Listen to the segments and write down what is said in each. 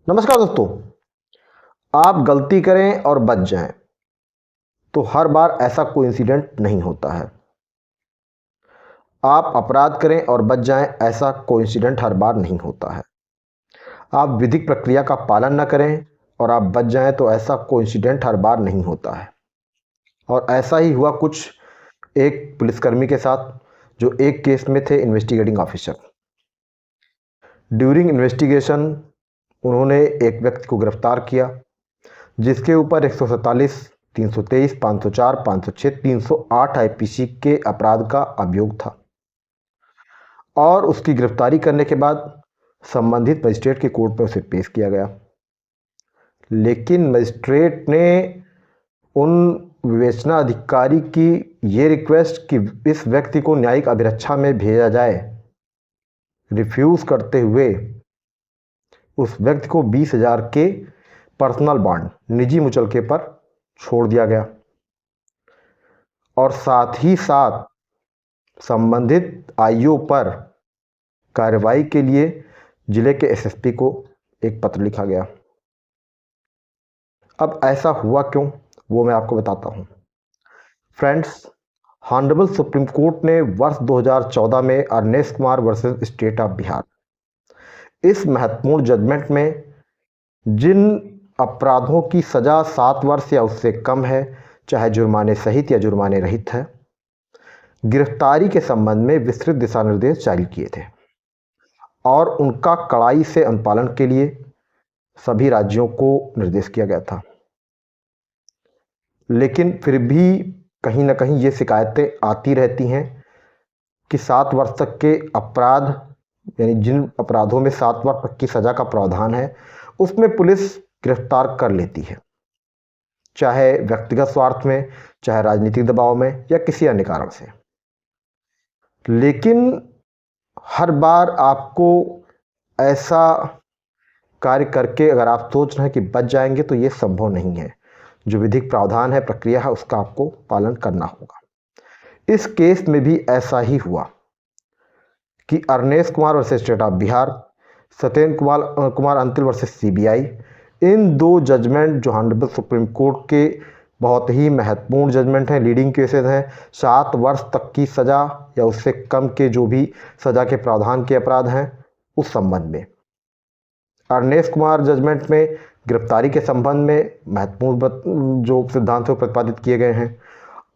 नमस्कार दोस्तों। आप गलती करें और बच जाएं तो हर बार ऐसा कोई इंसिडेंट नहीं होता है। आप अपराध करें और बच जाएं ऐसा कोई इंसिडेंट हर बार नहीं होता है। आप विधिक प्रक्रिया का पालन न करें और आप बच जाएं तो ऐसा कोई इंसिडेंट हर बार नहीं होता है। और ऐसा ही हुआ कुछ एक पुलिसकर्मी के साथ जो एक केस में थे इन्वेस्टिगेटिंग ऑफिसर। ड्यूरिंग इन्वेस्टिगेशन उन्होंने एक व्यक्ति को गिरफ्तार किया जिसके ऊपर 147, 323, 504, 506, 308 आईपीसी के अपराध का अभियोग था। और उसकी गिरफ्तारी करने के बाद संबंधित मजिस्ट्रेट की कोर्ट में उसे पेश किया गया। लेकिन मजिस्ट्रेट ने उन विवेचना अधिकारी की ये रिक्वेस्ट कि इस व्यक्ति को न्यायिक अभिरक्षा में भेजा जाए रिफ्यूज़ करते हुए उस व्यक्ति को 20,000 के पर्सनल बॉन्ड निजी मुचलके पर छोड़ दिया गया। और साथ ही साथ संबंधित आईओ पर कार्रवाई के लिए जिले के एसएसपी को एक पत्र लिखा गया। अब ऐसा हुआ क्यों वो मैं आपको बताता हूँ। फ्रेंड्स, हॉनरेबल सुप्रीम कोर्ट ने वर्ष 2014 में Arnesh Kumar versus state of Bihar इस महत्वपूर्ण जजमेंट में जिन अपराधों की सज़ा 7 वर्ष या उससे कम है, चाहे जुर्माने सहित या जुर्माने रहित है, गिरफ्तारी के संबंध में विस्तृत दिशा निर्देश जारी किए थे और उनका कड़ाई से अनुपालन के लिए सभी राज्यों को निर्देश किया गया था। लेकिन फिर भी कहीं ना कहीं ये शिकायतें आती रहती हैं कि 7 वर्ष तक के अपराध यानी जिन अपराधों में 7 वर्ष तक की सज़ा का प्रावधान है उसमें पुलिस गिरफ्तार कर लेती है, चाहे व्यक्तिगत स्वार्थ में, चाहे राजनीतिक दबाव में या किसी अन्य कारण से। लेकिन हर बार आपको ऐसा कार्य करके अगर आप सोच रहे हैं कि बच जाएंगे तो ये संभव नहीं है। जो विधिक प्रावधान है, प्रक्रिया है, उसका आपको पालन करना होगा। इस केस में भी ऐसा ही हुआ कि Arnesh Kumar versus state of Bihar, Satyendra Kumar Antil versus CBI, इन 2 जजमेंट जो हॉनरेबल सुप्रीम कोर्ट के बहुत ही महत्वपूर्ण जजमेंट हैं, लीडिंग केसेस हैं। 7 वर्ष तक की सज़ा या उससे कम के जो भी सज़ा के प्रावधान के अपराध हैं उस संबंध में अर्नेस्ट कुमार जजमेंट में गिरफ्तारी के संबंध में महत्वपूर्ण जो सिद्धांत हैं प्रतिपादित किए गए हैं।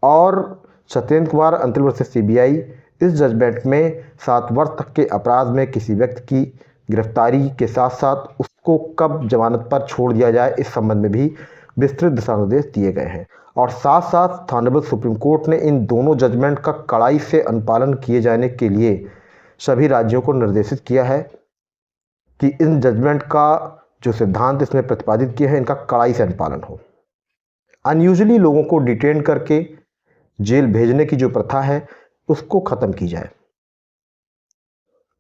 और सत्येंद्र कुमार अंतिल वर्सेस सीबीआई इस जजमेंट में 7 वर्ष तक के अपराध में किसी व्यक्ति की गिरफ्तारी के साथ साथ उसको कब जमानत पर छोड़ दिया जाए इस संबंध में भी विस्तृत दिशा निर्देश दिए गए हैं। और साथ साथ ऑनरेबल सुप्रीम कोर्ट ने इन दोनों जजमेंट का कड़ाई से अनुपालन किए जाने के लिए सभी राज्यों को निर्देशित किया है कि इन जजमेंट का जो सिद्धांत इसमें प्रतिपादित किए हैं इनका कड़ाई से अनुपालन हो। अनयूजुअली लोगों को डिटेन करके जेल भेजने की जो प्रथा है उसको ख़त्म की जाए।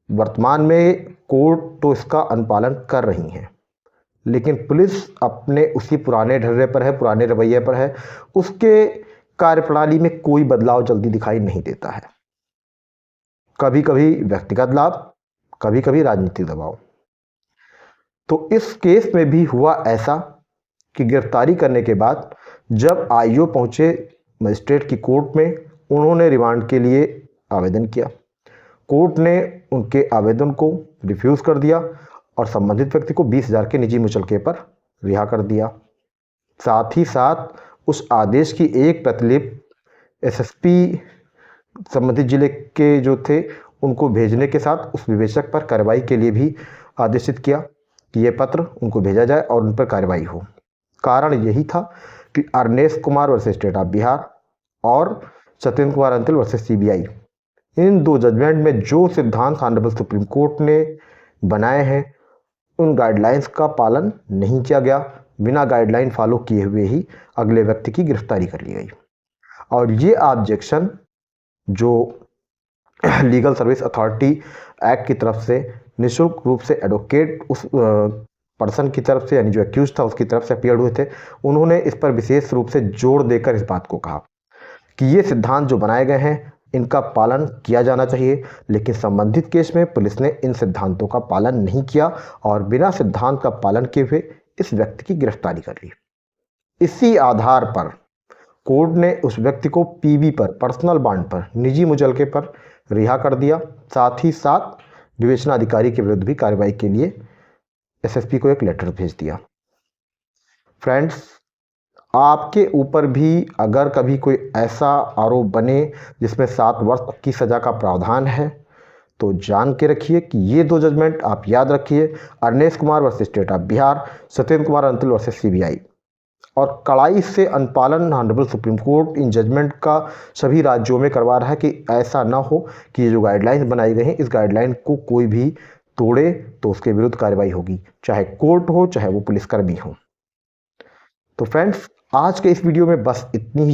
वर्तमान में कोर्ट तो इसका अनुपालन कर रही हैं, लेकिन पुलिस अपने उसी पुराने ढर्रे पर है, पुराने रवैये पर है। उसके कार्यप्रणाली में कोई बदलाव जल्दी दिखाई नहीं देता है। कभी कभी व्यक्तिगत लाभ, कभी कभी राजनीतिक दबाव। तो इस केस में भी हुआ ऐसा कि गिरफ्तारी करने के बाद जब आईओ पहुंचे मजिस्ट्रेट की कोर्ट में, उन्होंने रिमांड के लिए आवेदन किया। कोर्ट ने उनके आवेदन को रिफ्यूज़ कर दिया और संबंधित व्यक्ति को 20,000 के निजी मुचलके पर रिहा कर दिया। साथ ही साथ उस आदेश की एक प्रतिलिपि एसएसपी संबंधित जिले के जो थे उनको भेजने के साथ उस विवेचक पर कार्रवाई के लिए भी आदेशित किया कि ये पत्र उनको भेजा जाए और उन पर कार्रवाई हो। कारण यही था कि Arnesh Kumar versus state of Bihar और सत्येंद्र कुमार अंतिल वर्सेस सीबीआई, इन 2 जजमेंट में जो सिद्धांत ऑनरेबल सुप्रीम कोर्ट ने बनाए हैं उन गाइडलाइंस का पालन नहीं किया गया। बिना गाइडलाइन फॉलो किए हुए ही अगले व्यक्ति की गिरफ्तारी कर ली गई। और ये ऑब्जेक्शन जो लीगल सर्विस अथॉरिटी एक्ट की तरफ से निःशुल्क रूप से एडवोकेट उस पर्सन की तरफ से यानी जो एक्यूज था उसकी तरफ से अपीयर हुए थे, उन्होंने इस पर विशेष रूप से जोर देकर इस बात को कहा कि ये सिद्धांत जो बनाए गए हैं इनका पालन किया जाना चाहिए, लेकिन संबंधित केस में पुलिस ने इन सिद्धांतों का पालन नहीं किया और बिना सिद्धांत का पालन किए हुए इस व्यक्ति की गिरफ्तारी कर ली। इसी आधार पर कोर्ट ने उस व्यक्ति को पीबी पर, पर्सनल बॉन्ड पर, निजी मुचलके पर रिहा कर दिया। साथ ही साथ विवेचनाधिकारी के विरुद्ध भी कार्रवाई के लिए एसएसपी को एक लेटर भेज दिया। फ्रेंड्स, आपके ऊपर भी अगर कभी कोई ऐसा आरोप बने जिसमें 7 वर्ष की सज़ा का प्रावधान है, तो जान के रखिए कि ये 2 जजमेंट आप याद रखिए, Arnesh Kumar versus state of Bihar, Satyendra Kumar Antil versus CBI. और कड़ाई से अनुपालन ऑनरेबल सुप्रीम कोर्ट इन जजमेंट का सभी राज्यों में करवा रहा है कि ऐसा ना हो कि ये जो गाइडलाइंस बनाई गई हैं, इस गाइडलाइन को कोई भी तोड़े तो उसके विरुद्ध कार्रवाई होगी, चाहे कोर्ट हो चाहे वो पुलिसकर्मी हो। तो फ्रेंड्स, आज के इस वीडियो में बस इतनी ही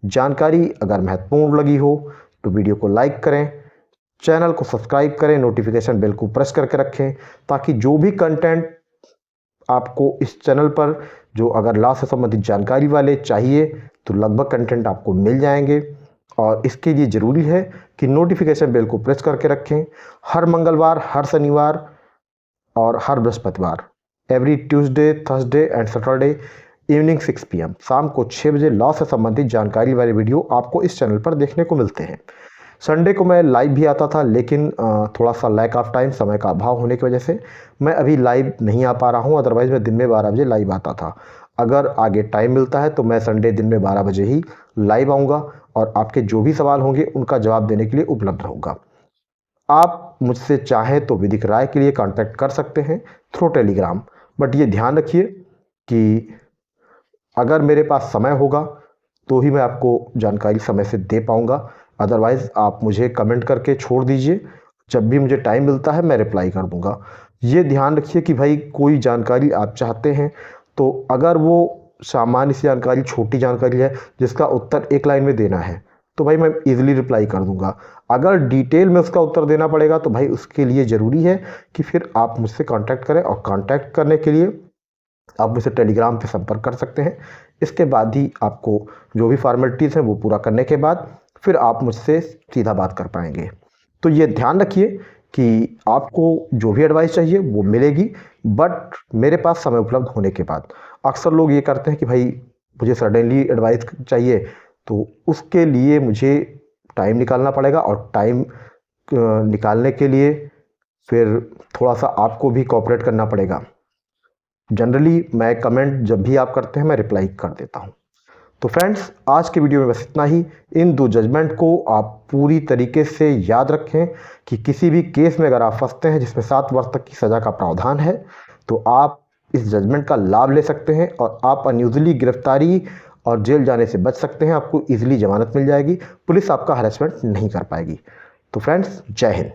जानकारी अगर महत्वपूर्ण लगी हो तो वीडियो को लाइक करें, चैनल को सब्सक्राइब करें, नोटिफिकेशन बेल को प्रेस करके रखें, ताकि जो भी कंटेंट आपको इस चैनल पर जो अगर लॉ से संबंधित जानकारी वाले चाहिए तो लगभग कंटेंट आपको मिल जाएंगे। और इसके लिए ज़रूरी है कि नोटिफिकेशन बेल को प्रेस करके रखें। हर मंगलवार, हर शनिवार और हर बृहस्पतिवार, every Tuesday, Thursday and Saturday evening 6 PM, शाम को 6 बजे लॉ से संबंधित जानकारी वाले वीडियो आपको इस चैनल पर देखने को मिलते हैं। संडे को मैं लाइव भी आता था, लेकिन थोड़ा सा लैक ऑफ टाइम, समय का अभाव होने की वजह से मैं अभी लाइव नहीं आ पा रहा हूं। अदरवाइज़ मैं दिन में 12 बजे लाइव आता था। अगर आगे टाइम मिलता है तो मैं संडे दिन में 12 बजे ही लाइव आऊँगा और आपके जो भी सवाल होंगे उनका जवाब देने के लिए उपलब्ध रहूँगा। आप मुझसे चाहें तो विधिक राय के लिए कांटेक्ट कर सकते हैं थ्रू टेलीग्राम, बट ये ध्यान रखिए कि अगर मेरे पास समय होगा तो ही मैं आपको जानकारी समय से दे पाऊँगा। अदरवाइज़ आप मुझे कमेंट करके छोड़ दीजिए, जब भी मुझे टाइम मिलता है मैं रिप्लाई कर दूंगा। ये ध्यान रखिए कि भाई कोई जानकारी आप चाहते हैं तो अगर वो सामान्य सी जानकारी, छोटी जानकारी है जिसका उत्तर 1 लाइन में देना है तो भाई मैं इजीली रिप्लाई कर दूंगा। अगर डिटेल में उसका उत्तर देना पड़ेगा तो भाई उसके लिए ज़रूरी है कि फिर आप मुझसे कांटेक्ट करें, और कांटेक्ट करने के लिए आप मुझसे टेलीग्राम पे संपर्क कर सकते हैं। इसके बाद ही आपको जो भी फॉर्मेलिटीज़ हैं वो पूरा करने के बाद फिर आप मुझसे सीधा बात कर पाएंगे। तो ये ध्यान रखिए कि आपको जो भी एडवाइस चाहिए वो मिलेगी, बट मेरे पास समय उपलब्ध होने के बाद। अक्सर लोग ये करते हैं कि भाई मुझे सडनली एडवाइस चाहिए, तो उसके लिए मुझे टाइम निकालना पड़ेगा, और टाइम निकालने के लिए फिर थोड़ा सा आपको भी कोऑपरेट करना पड़ेगा। जनरली मैं कमेंट जब भी आप करते हैं मैं रिप्लाई कर देता हूँ। तो फ्रेंड्स, आज के वीडियो में बस इतना ही। इन 2 जजमेंट को आप पूरी तरीके से याद रखें कि किसी भी केस में अगर आप फंसते हैं जिसमें 7 वर्ष तक की सज़ा का प्रावधान है तो आप इस जजमेंट का लाभ ले सकते हैं और आप अनयूजुअली गिरफ्तारी और जेल जाने से बच सकते हैं। आपको ईजिली जमानत मिल जाएगी, पुलिस आपका हरेसमेंट नहीं कर पाएगी। तो फ्रेंड्स, जय हिंद।